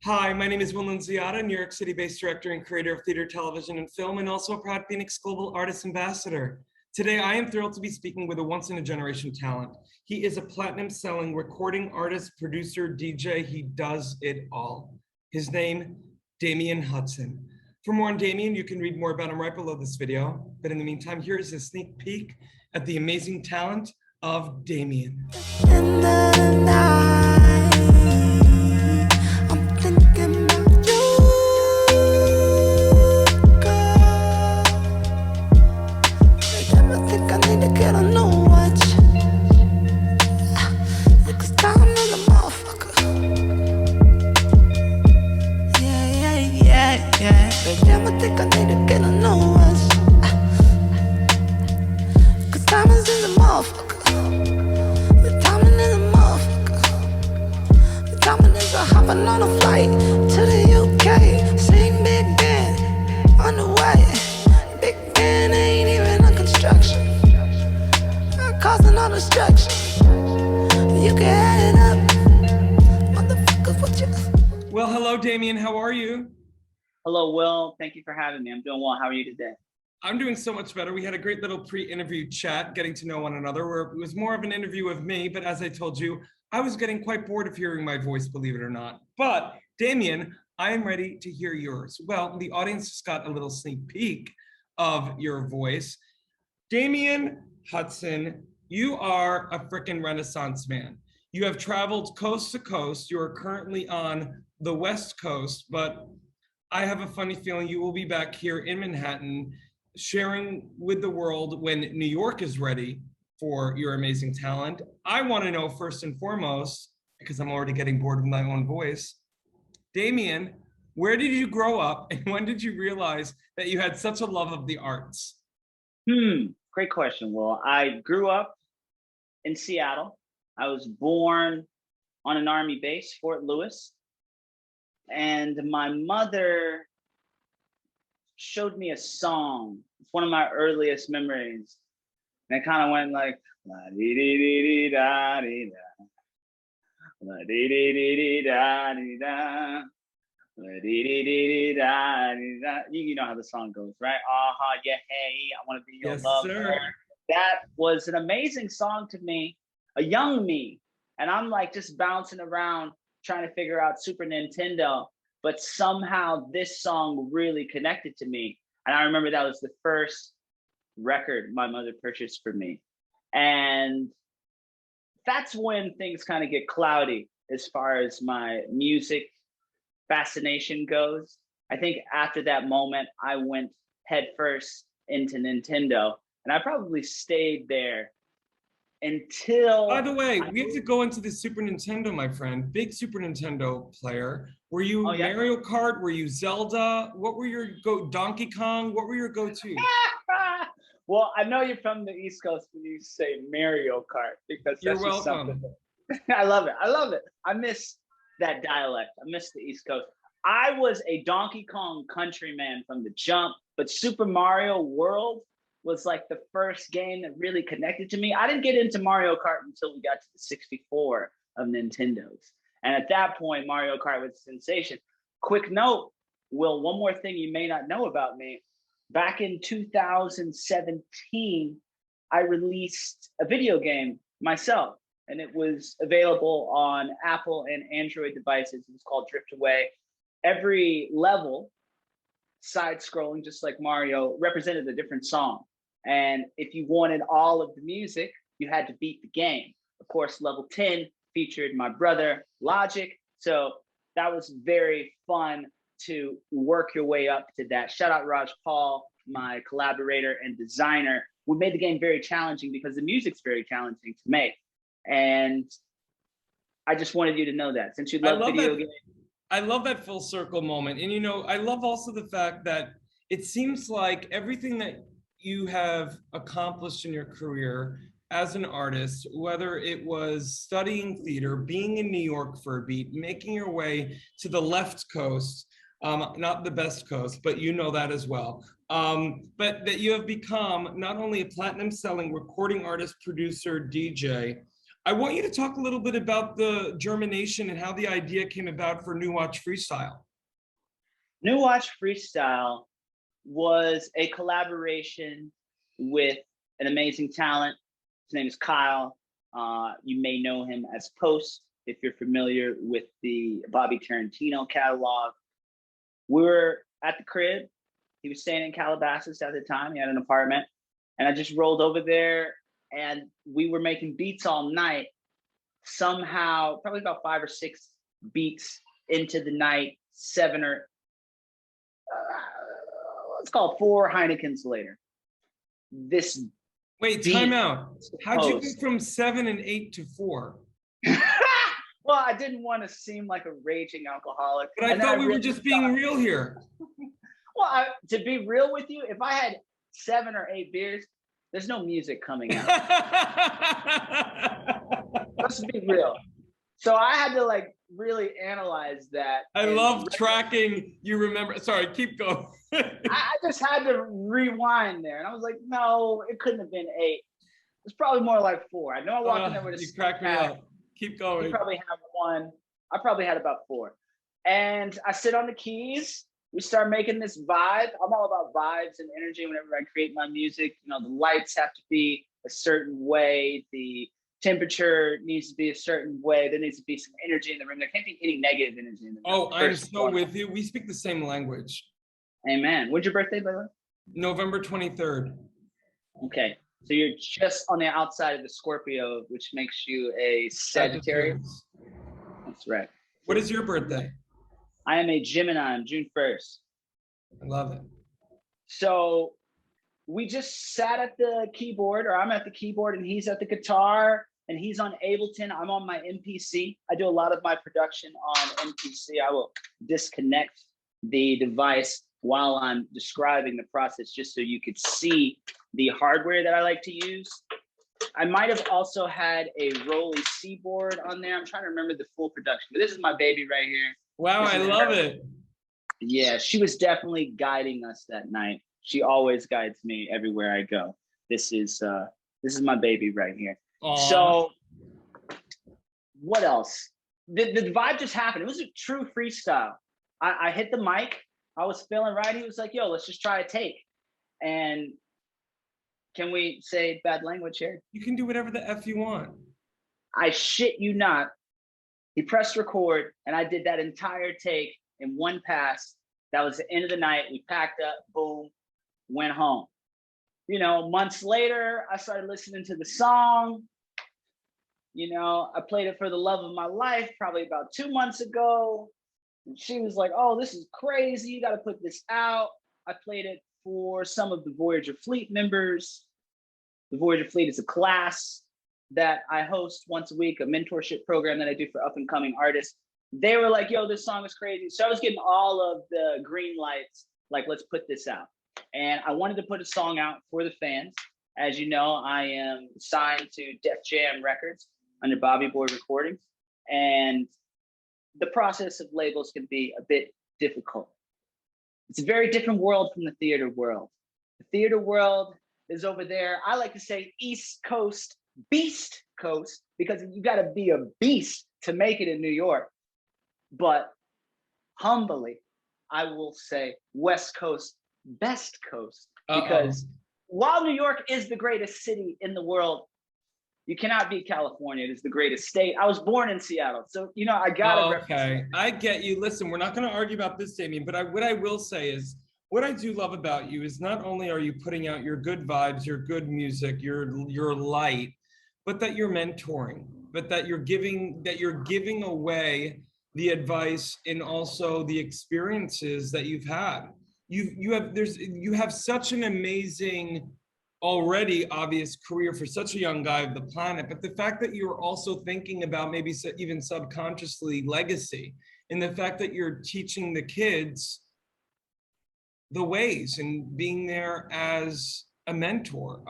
Hi, my name is William Ziada, New York City-based director and creator of theater, television, and film, and also a proud FENIX Global Artist Ambassador. Today, I am thrilled to be speaking with a once-in-a-generation talent. He is a platinum-selling recording artist, producer, DJ. He does it all. His name, Damian Hudson. For more on Damian, you can read more about him right below this video. But in the meantime, here is a sneak peek at the amazing talent of Damian. In the night, I'm thinking about you, girl. Every time I think I need to get on no watch, because time is a motherfucker. Yeah. Every time I think I need to get on no watch, because time is a motherfucker. Hopping on a flight to the UK, same Big Ben on the way. Big Ben ain't even on construction, causing all destruction. You can add it up, motherfucker. What you? Well, hello, Damian. How are you? Hello, Will. Thank you for having me. I'm doing well. How are you today? I'm doing so much better. We had a great little pre-interview chat, getting to know one another, where it was more of an interview of me, but as I told you, I was getting quite bored of hearing my voice, believe it or not. But Damian, I am ready to hear yours. Well, the audience just got a little sneak peek of your voice. Damian Hudson, you are a freaking Renaissance man. You have traveled coast to coast. You are currently on the West Coast, but I have a funny feeling you will be back here in Manhattan, sharing with the world when New York is ready for your amazing talent. I want to know first and foremost, because I'm already getting bored with my own voice, Damian, where did you grow up and when did you realize that you had such a love of the arts? Great question, Will. I grew up in Seattle. I was born on an Army base, Fort Lewis. And my mother showed me a song. It's one of my earliest memories. And it kind of went like, la dee dee dee dee da dee da, la dee dee dee dee da dee da, la dee dee dee dee da dee da. You know how the song goes, right? Yeah, hey, I want to be your lover. Sir. That was an amazing song to me, a young me. And I'm like just bouncing around trying to figure out Super Nintendo. But somehow this song really connected to me. And I remember that was the first record my mother purchased for me. And that's when things kind of get cloudy as far as my music fascination goes. I think after that moment, I went headfirst into Nintendo, and I probably stayed there until... By the way, we have to go into the Super Nintendo, my friend. Big Super Nintendo player. Were you Mario Kart? Were you Zelda? What were your Donkey Kong? What were your go-tos? Well, I know you're from the East Coast when you say Mario Kart, because that's just something. I love it. I miss that dialect. I miss the East Coast. I was a Donkey Kong countryman from the jump, but Super Mario World was like the first game that really connected to me. I didn't get into Mario Kart until we got to the 64 of Nintendo's. And at that point, Mario Kart was a sensation. Quick note, Will, one more thing you may not know about me. Back in 2017, I released a video game myself, and it was available on Apple and Android devices. It was called Drift Away. Every level, side-scrolling, just like Mario, represented a different song. And if you wanted all of the music, you had to beat the game. Of course, level 10 featured my brother, Logic. So that was very fun to work your way up to that. Shout out Raj Paul, my collaborator and designer. We made the game very challenging because the music's very challenging to make. And I just wanted you to know that, since you love video games. I love that full circle moment. And, you know, I love also the fact that it seems like everything that you have accomplished in your career as an artist, whether it was studying theater, being in New York for a beat, making your way to the left coast, not the best coast, but you know that as well. But that you have become not only a platinum selling recording artist, producer, DJ, I want you to talk a little bit about the germination and how the idea came about for New Watch Freestyle. New Watch Freestyle was a collaboration with an amazing talent. His name is Kyle. You may know him as Post if you're familiar with the Bobby Tarantino catalog. We were at the crib. He was staying in Calabasas at the time. He had an apartment. And I just rolled over there and we were making beats all night. Somehow, probably about 5 or 6 beats into the night, 7 or let's call it 4 Heinekens later. This Wait, time out. How'd you go from 7 and 8 to 4? Well, I didn't want to seem like a raging alcoholic. But I thought we were just being real here. Well, to be real with you, if I had 7 or 8 beers, there's no music coming out. Let's be real. So I had to like really analyze that. I love tracking. You remember? Sorry, keep going. I just had to rewind there, and I was like, no, it couldn't have been 8. It's probably more like 4. I know I walked in there with a. You cracked me up. Keep going. You probably have 1. I probably had about 4, and I sit on the keys. We start making this vibe. I'm all about vibes and energy whenever I create my music. You know, the lights have to be a certain way. The temperature needs to be a certain way. There needs to be some energy in the room. There can't be any negative energy in the room. Oh, I'm so with you. We speak the same language. Amen. When's your birthday, by the way? November 23rd. Okay. So you're just on the outside of the Scorpio, which makes you a Sagittarius. That's right. What is your birthday? I am a Gemini. I'm June 1st. I love it. So we just sat at the keyboard, or I'm at the keyboard and he's at the guitar and he's on Ableton. I'm on my MPC. I do a lot of my production on MPC. I will disconnect the device while I'm describing the process just so you could see the hardware that I like to use. I might have also had a Rolly C-board on there. I'm trying to remember the full production, but this is my baby right here. Wow, I love it. Yeah, she was definitely guiding us that night. She always guides me everywhere I go. This is my baby right here. Aww. So what else? The vibe just happened. It was a true freestyle. I hit the mic. I was feeling right. He was like, yo, let's just try a take. And can we say bad language here? You can do whatever the F you want. I shit you not. He pressed record and I did that entire take in one pass. That was the end of the night. We packed up, boom, went home. You know, months later, I started listening to the song. You know, I played it for the love of my life probably about 2 months ago. And she was like, oh, this is crazy. You got to put this out. I played it for some of the Voyager Fleet members. The Voyager Fleet is a class that I host once a week, a mentorship program that I do for up and coming artists. They were like, yo, this song is crazy. So I was getting all of the green lights, like, let's put this out. And I wanted to put a song out for the fans. As you know, I am signed to Def Jam Records under Bobby Boy Recordings. And the process of labels can be a bit difficult. It's a very different world from the theater world. The theater world is over there. I like to say East Coast, Beast Coast, because you got to be a beast to make it in New York. But humbly, I will say West Coast, best coast, because while New York is the greatest city in the world, you cannot beat California. It is the greatest state. I was born in Seattle, so you know I gotta. Okay, I get you. Listen, we're not going to argue about this, Damian, but what I will say is, what I do love about you is not only are you putting out your good vibes, your good music, your light, but that you're mentoring, but that you're giving away the advice and also the experiences that you've had. You have such an amazing, already obvious career for such a young guy of the planet, but the fact that you're also thinking about maybe even subconsciously legacy, and the fact that you're teaching the kids the ways and being there as a mentor.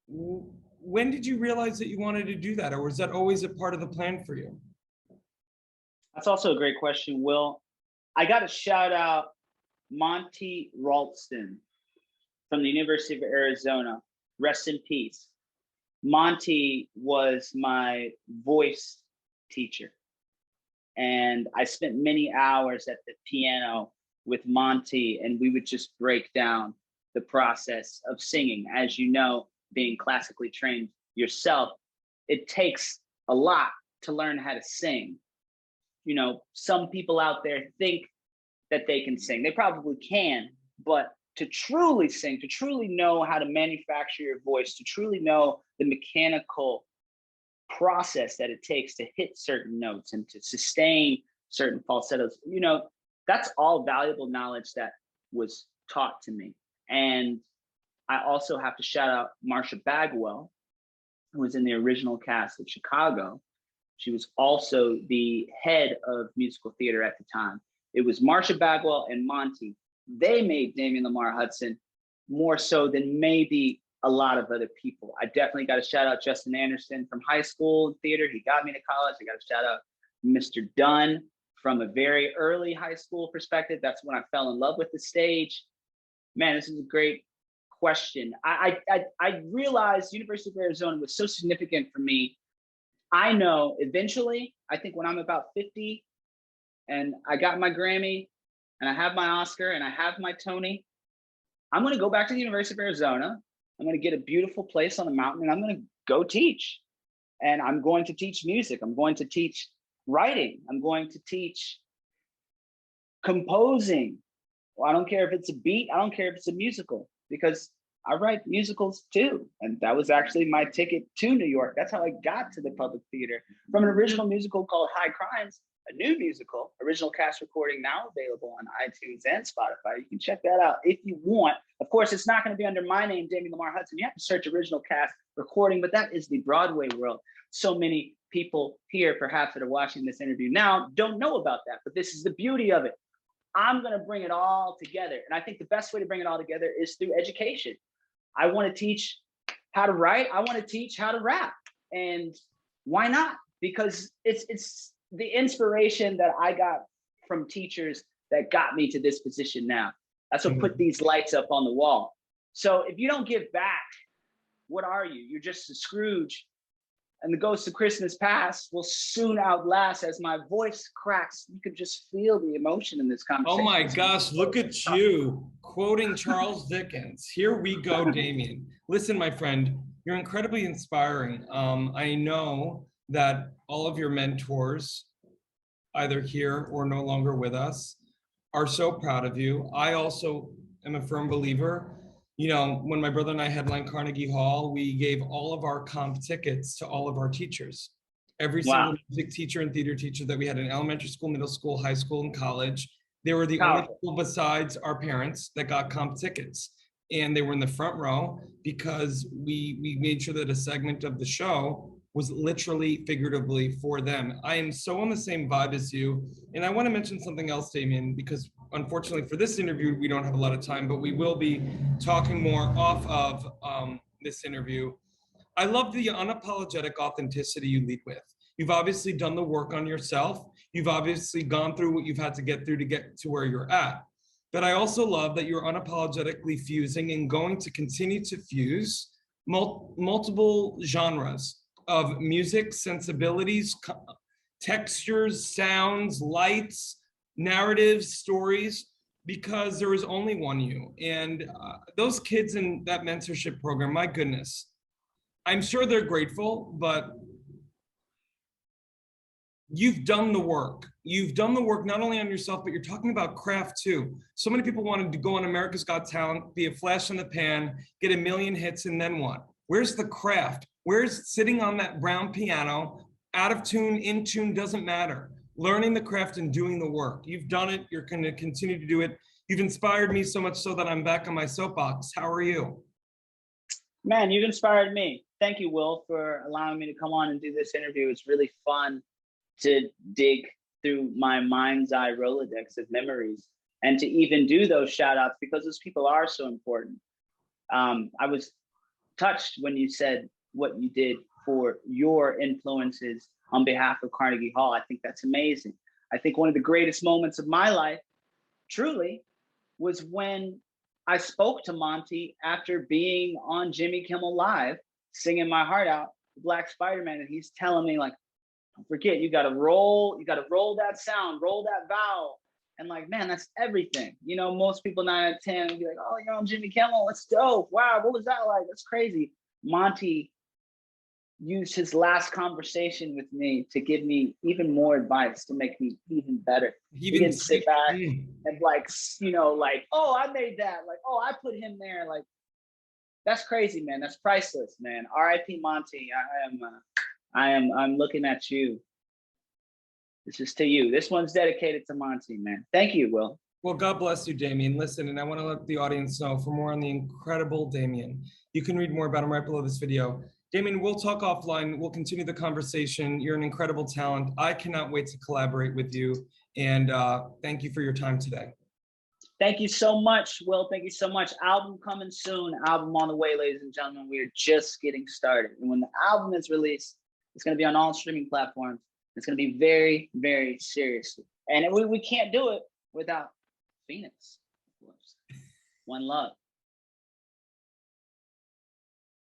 When did you realize that you wanted to do that, or was that always a part of the plan for you? That's also a great question, Will. I got to shout out Monty Ralston from the University of Arizona. Rest in peace. Monty was my voice teacher. And I spent many hours at the piano with Monty, and we would just break down the process of singing. As you know, being classically trained yourself, it takes a lot to learn how to sing. You know, some people out there think that they can sing. They probably can, but to truly sing, to truly know how to manufacture your voice, to truly know the mechanical process that it takes to hit certain notes and to sustain certain falsettos, you know, that's all valuable knowledge that was taught to me. And I also have to shout out Marsha Bagwell, who was in the original cast of Chicago. She was also the head of musical theater at the time. It was Marsha Bagwell and Monty. They made Damian Lamar Hudson more so than maybe a lot of other people. I definitely got to shout out Justin Anderson from high school theater. He got me to college. I got to shout out Mr. Dunn from a very early high school perspective. That's when I fell in love with the stage. Man, this is a great question. I realized University of Arizona was so significant for me. I know eventually, I think when I'm about 50 and I got my Grammy and I have my Oscar and I have my Tony, I'm going to go back to the University of Arizona. I'm going to get a beautiful place on the mountain and I'm going to go teach. And I'm going to teach music. I'm going to teach writing. I'm going to teach composing. Well, I don't care if it's a beat. I don't care if it's a musical, because I write musicals too. And that was actually my ticket to New York. That's how I got to the public theater, from an original musical called High Crimes, a new musical, original cast recording, now available on iTunes and Spotify. You can check that out if you want. Of course, it's not going to be under my name, Damian Lamar Hudson. You have to search original cast recording, but that is the Broadway world. So many people here, perhaps that are watching this interview now, don't know about that, but this is the beauty of it. I'm going to bring it all together. And I think the best way to bring it all together is through education. I want to teach how to write. I want to teach how to rap. And why not? Because it's the inspiration that I got from teachers that got me to this position now. That's what put these lights up on the wall. So if you don't give back, what are you? You're just a Scrooge. And the ghost of Christmas past will soon outlast. As my voice cracks, you can just feel the emotion in this conversation. Oh my gosh, look at you quoting Charles Dickens. Here we go, Damian. Listen, my friend, you're incredibly inspiring. I know that all of your mentors, either here or no longer with us, are so proud of you. I also am a firm believer. You know, when my brother and I headlined Carnegie Hall, we gave all of our comp tickets to all of our teachers. Every single music teacher and theater teacher that we had in elementary school, middle school, high school, and college, they were the only people besides our parents that got comp tickets. And they were in the front row because we made sure that a segment of the show was literally, figuratively for them. I am so on the same vibe as you. And I want to mention something else, Damian, because unfortunately for this interview, we don't have a lot of time, but we will be talking more off of this interview. I love the unapologetic authenticity you lead with. You've obviously done the work on yourself. You've obviously gone through what you've had to get through to get to where you're at. But I also love that you're unapologetically fusing and going to continue to fuse multiple genres of music, sensibilities, textures, sounds, lights, narratives, stories, because there is only one you. And those kids in that mentorship program, my goodness, I'm sure they're grateful, but you've done the work. You've done the work not only on yourself, but you're talking about craft too. So many people wanted to go on America's Got Talent, be a flash in the pan, get a million hits, and then what? Where's the craft? Where's sitting on that brown piano, out of tune, in tune, doesn't matter. Learning the craft and doing the work. You've done it. You're going to continue to do it. You've inspired me so much so that I'm back on my soapbox. How are you? Man, you've inspired me. Thank you, Will, for allowing me to come on and do this interview. It's really fun to dig through my mind's eye Rolodex of memories and to even do those shout outs, because those people are so important. I was touched when you said what you did for your influences on behalf of Carnegie Hall. I think that's amazing. I think one of the greatest moments of my life, truly, was when I spoke to Monty after being on Jimmy Kimmel Live singing my heart out, Black Spider-Man, and he's telling me like, don't forget, you gotta roll that sound, roll that vowel. And like, man, that's everything. You know, most people 9 out of 10 would be like, oh, you're on Jimmy Kimmel, that's dope. Wow, what was that like? That's crazy. Monty used his last conversation with me to give me even more advice to make me even better. He didn't sit back and like, you know, like, oh, I made that. Like, oh, I put him there. Like, that's crazy, man. That's priceless, man. R.I.P. Monty. I'm looking at you. This is to you. This one's dedicated to Monty, man. Thank you, Will. Well, God bless you, Damian. Listen, and I want to let the audience know for more on the incredible Damian. You can read more about him right below this video. Damian, we'll talk offline. We'll continue the conversation. You're an incredible talent. I cannot wait to collaborate with you. And thank you for your time today. Thank you so much, Will. Thank you so much. Album coming soon. Album on the way, ladies and gentlemen. We are just getting started. And when the album is released, it's going to be on all streaming platforms. It's going to be very, very serious. And we can't do it without FENIX, of course. One love.